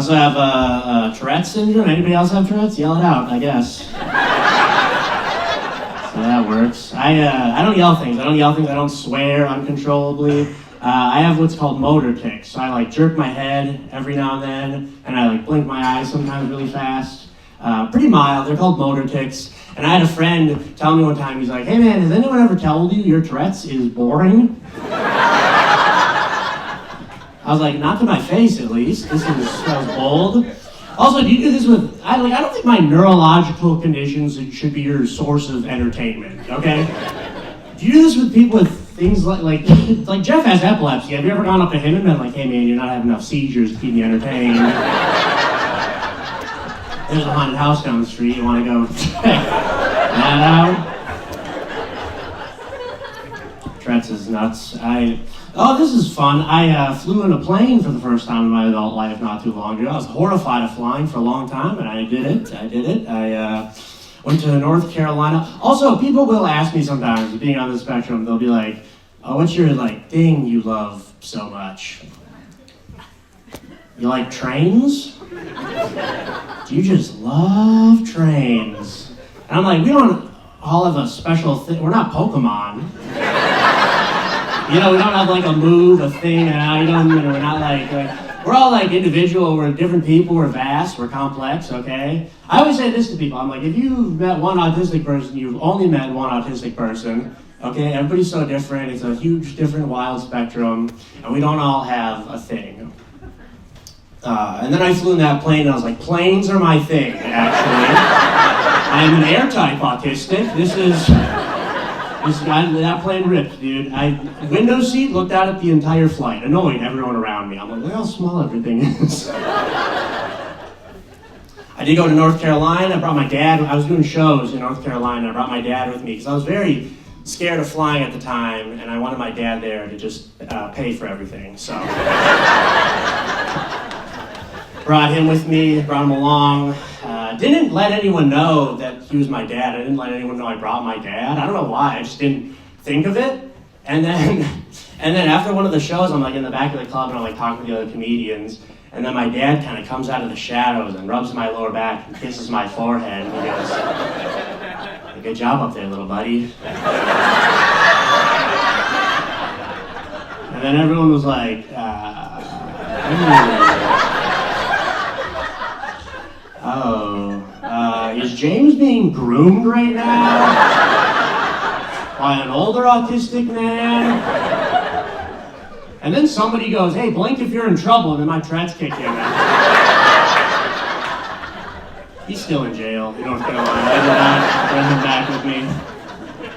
also have Tourettes syndrome. Anybody else have Tourettes? Yell it out, I guess. So that works. I don't yell things. I don't swear uncontrollably. I have what's called motor tics. So I like jerk my head every now and then, and I like blink my eyes sometimes really fast. Pretty mild. They're called motor tics. And I had a friend tell me one time, he's like, "Hey man, has anyone ever told you your Tourette's is boring?" I was like, "Not to my face, at least. That was bold." Also, do you do this with? I don't think my neurological conditions should be your source of entertainment. Okay? Do you do this with people with things like Jeff has epilepsy? Have you ever gone up to him and been like, "Hey man, you're not having enough seizures to keep me entertained. There's a haunted house down the street. You want to go check that out?" Tourette's is nuts. Oh, this is fun. I flew in a plane for the first time in my adult life not too long ago. I was horrified of flying for a long time, and I did it. I went to North Carolina. Also, people will ask me sometimes, being on the spectrum, they'll be like, "Oh, what's your thing you love so much? You like trains? Do you just love trains?" And I'm like, we don't all have a special thing. We're not Pokemon. We don't have a move, a thing, an item, we're not we're all individual, we're different people, we're vast, we're complex, okay? I always say this to people, I'm like, if you've met one autistic person, you've only met one autistic person, okay? Everybody's so different, it's a huge, different, wild spectrum, and we don't all have a thing. And then I flew in that plane, and I was like, planes are my thing, actually. I'm an air-type autistic, that plane ripped, dude. Window seat, looked out at the entire flight, annoying everyone around me. I'm like, look how small everything is. I did go to North Carolina. I brought my dad. I was doing shows in North Carolina. I brought my dad with me because I was very scared of flying at the time, and I wanted my dad there to just pay for everything. So brought him with me, brought him along. Didn't let anyone know that he was my dad. I didn't let anyone know I brought my dad. I don't know why. I just didn't think of it. And then after one of the shows, I'm in the back of the club and I'm talking to the other comedians. And then my dad kind of comes out of the shadows and rubs my lower back and kisses my forehead. And he goes, "Good job up there, little buddy." And then everyone was like, is James being groomed right now by an older autistic man? And then somebody goes, "Hey, blink if you're in trouble," and then my Tourette's kick in. He's still in jail in North Carolina. I did not bring him back with me.